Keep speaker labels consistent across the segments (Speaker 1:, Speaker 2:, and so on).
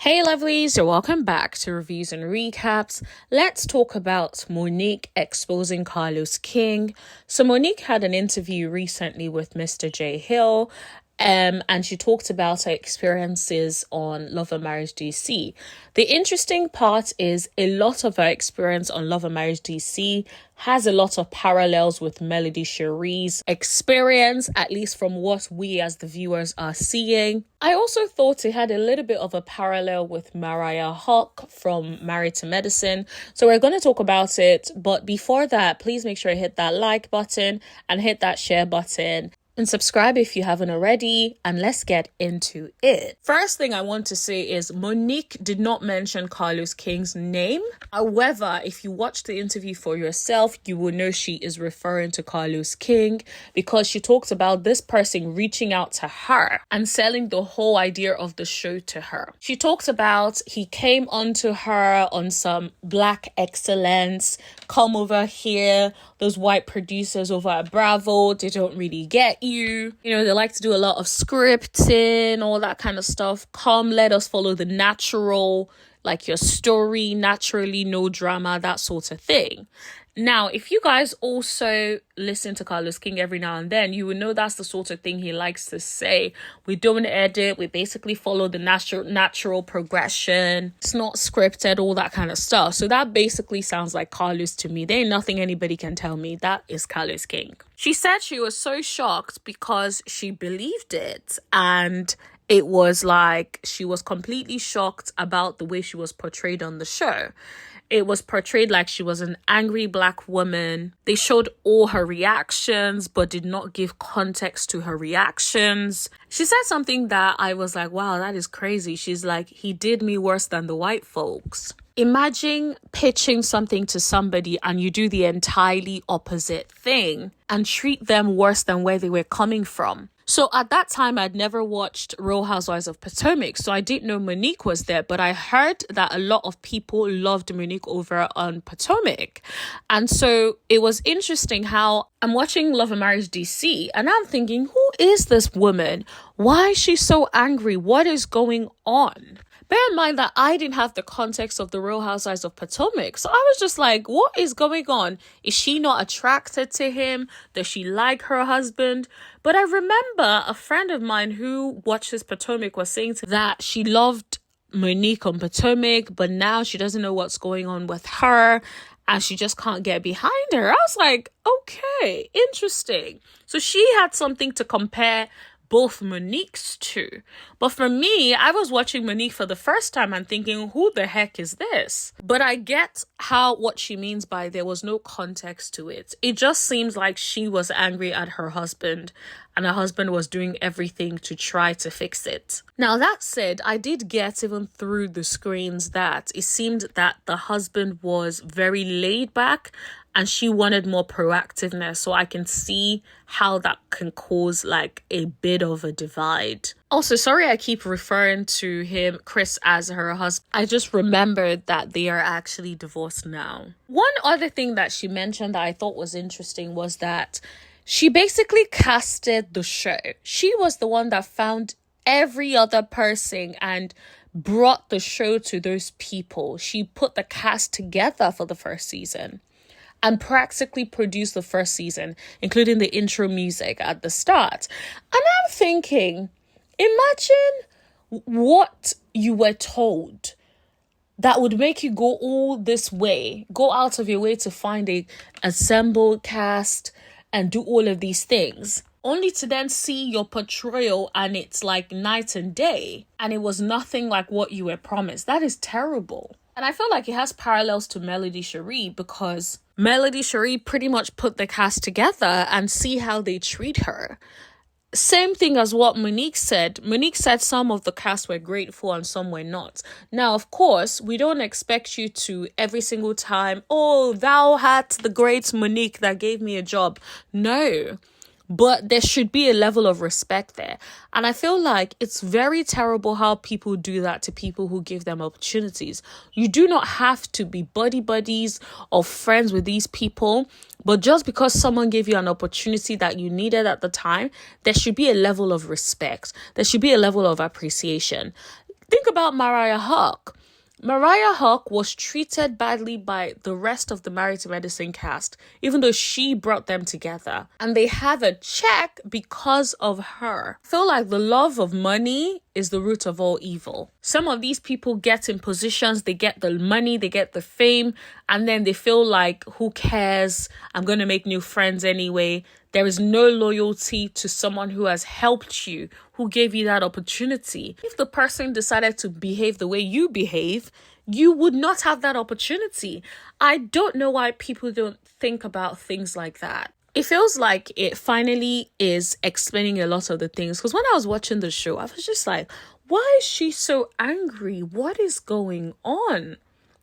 Speaker 1: Hey lovelies, you're welcome back to Reviews and Recaps. Let's talk about Monique exposing Carlos King. So Monique had an interview recently with Mr. J. Hill, and she talked about her experiences on Love and Marriage DC. The interesting part is a lot of her experience on Love and Marriage DC has a lot of parallels with Melody Cherie's experience, at least from what we as the viewers are seeing. I also thought it had a little bit of a parallel with Mariah Hawk from Married to Medicine. So we're going to talk about it. But before that, please make sure you hit that like button and hit that share button. And subscribe if you haven't already, and let's get into it. First thing I want to say is Monique did not mention Carlos King's name. However, if you watch the interview for yourself, you will know she is referring to Carlos King because she talks about this person reaching out to her and selling the whole idea of the show to her. She talks about he came onto her on some black excellence, come over here, those white producers over at Bravo, they don't really get you. They like to do a lot of scripting, all that kind of stuff. Come, let us follow the natural, like your story, naturally, no drama, that sort of thing. Now, if you guys also listen to Carlos King every now and then, you will know that's the sort of thing he likes to say. We don't edit. We basically follow the natural progression. It's not scripted, all that kind of stuff. So that basically sounds like Carlos to me. There ain't nothing anybody can tell me. That is Carlos King. She said she was so shocked because she believed it, and it was like she was completely shocked about the way she was portrayed on the show. It was portrayed like she was an angry black woman. They showed all her reactions, but did not give context to her reactions. She said something that I was like, wow, that is crazy. She's like, he did me worse than the white folks. Imagine pitching something to somebody and you do the entirely opposite thing and treat them worse than where they were coming from. So at that time, I'd never watched Real Housewives of Potomac, so I didn't know Monique was there, but I heard that a lot of people loved Monique over on Potomac. And so it was interesting how I'm watching Love and Marriage DC, and I'm thinking, who is this woman? Why is she so angry? What is going on? Bear in mind that I didn't have the context of the Real Housewives of Potomac. So I was just like, what is going on? Is she not attracted to him? Does she like her husband? But I remember a friend of mine who watches Potomac was saying that she loved Monique on Potomac, but now she doesn't know what's going on with her and she just can't get behind her. I was like, okay, interesting. So she had something to compare both Monique's to. But for me, I was watching Monique for the first time and thinking, who the heck is this? But I get what she means by there was no context to it. It just seems like she was angry at her husband and her husband was doing everything to try to fix it. Now, that said, I did get even through the screens that it seemed that the husband was very laid back and she wanted more proactiveness. So I can see how that can cause like a bit of a divide. Also, sorry I keep referring to him, Chris, as her husband. I just remembered that they are actually divorced now. One other thing that she mentioned that I thought was interesting was that she basically casted the show. She was the one that found every other person and brought the show to those people. She put the cast together for the first season and practically produced the first season, including the intro music at the start. And I'm thinking, imagine what you were told that would make you go all this way, go out of your way to find a assembled cast and do all of these things, only to then see your portrayal and it's like night and day, and it was nothing like what you were promised. That is terrible. And I feel like it has parallels to Melody Cherie because Melody Cherie pretty much put the cast together and see how they treat her. Same thing as what Monique said. Monique said some of the cast were grateful and some were not. Now, of course, we don't expect you to every single time, oh, thou art the great Monique that gave me a job. No. But there should be a level of respect there. And I feel like it's very terrible how people do that to people who give them opportunities. You do not have to be buddies or friends with these people. But just because someone gave you an opportunity that you needed at the time, there should be a level of respect. There should be a level of appreciation. Think about Mariah Huq. Mariah Huq was treated badly by the rest of the Married to Medicine cast, even though she brought them together. And they have a check because of her. I feel like the love of money is the root of all evil. Some of these people get in positions, they get the money, they get the fame, and then they feel like, who cares? I'm going to make new friends anyway. There is no loyalty to someone who has helped you, who gave you that opportunity. If the person decided to behave the way you behave, you would not have that opportunity. I don't know why people don't think about things like that. It feels like it finally is explaining a lot of the things. Because when I was watching the show, I was just like, why is she so angry? What is going on?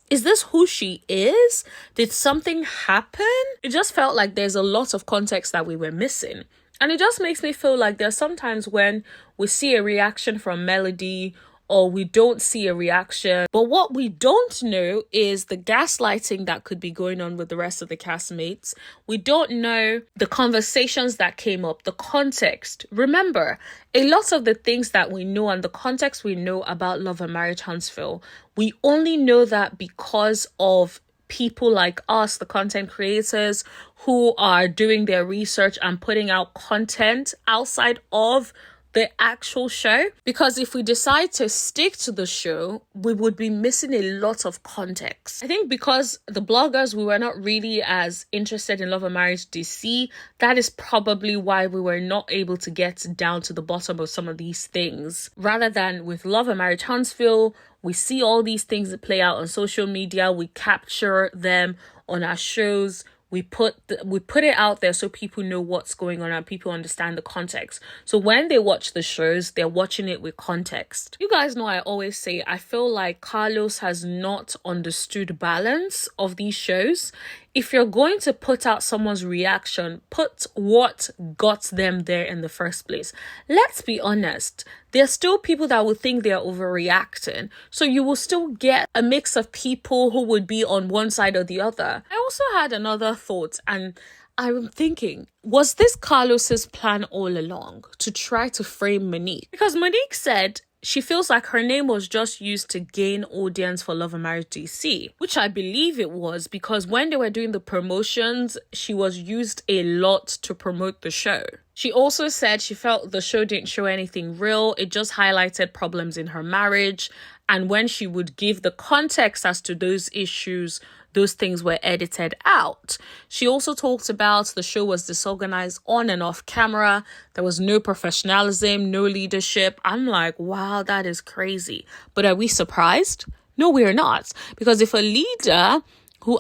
Speaker 1: Is this who she is? Did something happen? It just felt like there's a lot of context that we were missing. And it just makes me feel like there's sometimes when we see a reaction from Melody or we don't see a reaction. But what we don't know is the gaslighting that could be going on with the rest of the castmates. We don't know the conversations that came up, the context. Remember, a lot of the things that we know and the context we know about Love and Marriage Huntsville, we only know that because of people like us, the content creators who are doing their research and putting out content outside of the actual show. Because if we decide to stick to the show, we would be missing a lot of context. I think because the bloggers, we were not really as interested in Love and Marriage DC, that is probably why we were not able to get down to the bottom of some of these things. Rather than with Love and Marriage Huntsville, we see all these things that play out on social media, we capture them on our shows. We put it out there so people know what's going on and people understand the context. So when they watch the shows, they're watching it with context. You guys know I always say I feel like Carlos has not understood balance of these shows. If you're going to put out someone's reaction, put what got them there in the first place. Let's be honest. There are still people that will think they're overreacting. So you will still get a mix of people who would be on one side or the other. I also had another thought, and I'm thinking, was this Carlos's plan all along to try to frame Monique? Because Monique said she feels like her name was just used to gain audience for Love and Marriage DC, which I believe it was, because when they were doing the promotions, she was used a lot to promote the show. She also said she felt the show didn't show anything real. It just highlighted problems in her marriage. And when she would give the context as to those issues, those things were edited out. She also talked about the show was disorganized on and off camera. There was no professionalism, no leadership. I'm like, wow, that is crazy. But are we surprised? No, we're not. Because if a leader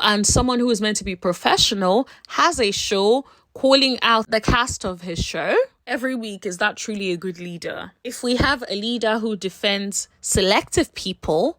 Speaker 1: and someone who is meant to be professional has a show calling out the cast of his show every week, is that truly a good leader? If we have a leader who defends selective people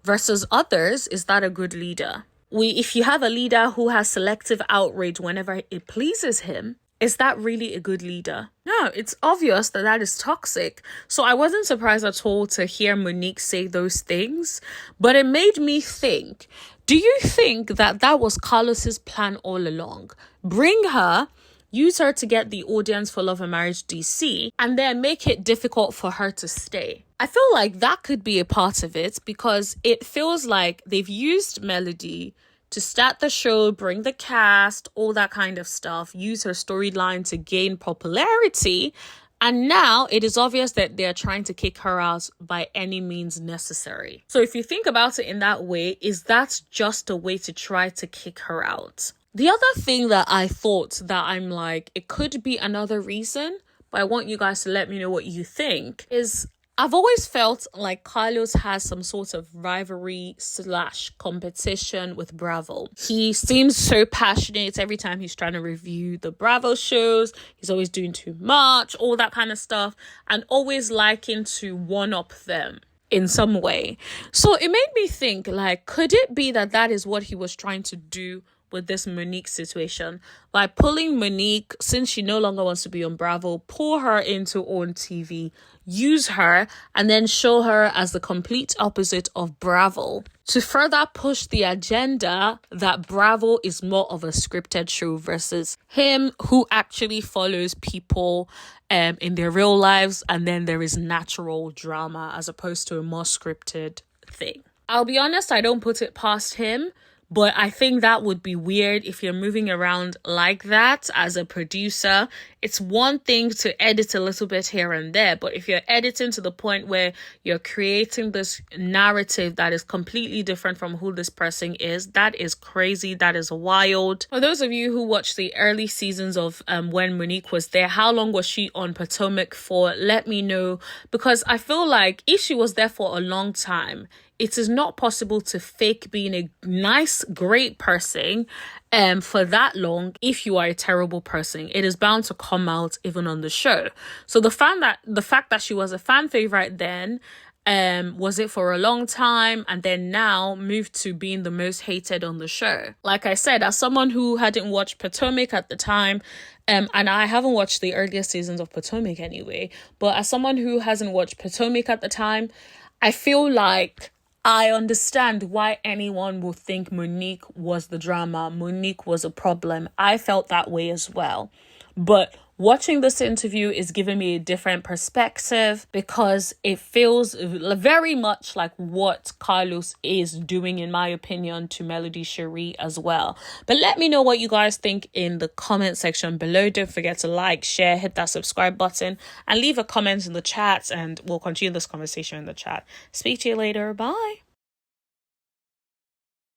Speaker 1: versus others, is that a good leader? If you have a leader who has selective outrage whenever it pleases him, is that really a good leader? No, it's obvious that that is toxic. So I wasn't surprised at all to hear Monique say those things, but it made me think, do you think that that was Carlos's plan all along? Bring her, use her to get the audience for Love and Marriage DC, and then make it difficult for her to stay. I feel like that could be a part of it, because it feels like they've used Melody to start the show, bring the cast, all that kind of stuff, use her storyline to gain popularity. And now it is obvious that they're trying to kick her out by any means necessary. So if you think about it in that way, is that just a way to try to kick her out? The other thing that I thought that I'm like, it could be another reason, but I want you guys to let me know what you think, is I've always felt like Carlos has some sort of rivalry / competition with Bravo. He seems so passionate every time he's trying to review the Bravo shows. He's always doing too much, all that kind of stuff, and always liking to one-up them in some way. So it made me think, like, could it be that that is what he was trying to do with this Monique situation by pulling Monique, since she no longer wants to be on Bravo, pull her into OWN TV, use her, and then show her as the complete opposite of Bravo, to further push the agenda that Bravo is more of a scripted show versus him, who actually follows people in their real lives, and then there is natural drama as opposed to a more scripted thing. I'll be honest, I don't put it past him, but I think that would be weird if you're moving around like that as a producer. It's one thing to edit a little bit here and there, but if you're editing to the point where you're creating this narrative that is completely different from who this person is, that is crazy. That is wild. For those of you who watched the early seasons of when Monique was there, how long was she on Potomac for? Let me know, because I feel like if she was there for a long time, it is not possible to fake being a nice, great person for that long if you are a terrible person. It is bound to come out even on the show. So the fact that she was a fan favorite then, was it for a long time, and then now moved to being the most hated on the show. Like I said, as someone who hadn't watched Potomac at the time, and I haven't watched the earlier seasons of Potomac anyway, but as someone who hasn't watched Potomac at the time, I feel like I understand why anyone would think Monique was the drama. Monique was a problem. I felt that way as well. But watching this interview is giving me a different perspective, because it feels very much like what Carlos is doing, in my opinion, to Melody Cherie as well. But let me know what you guys think in the comment section below. Don't forget to like, share, hit that subscribe button, and leave a comment in the chat, and we'll continue this conversation in the chat. Speak to you later. Bye.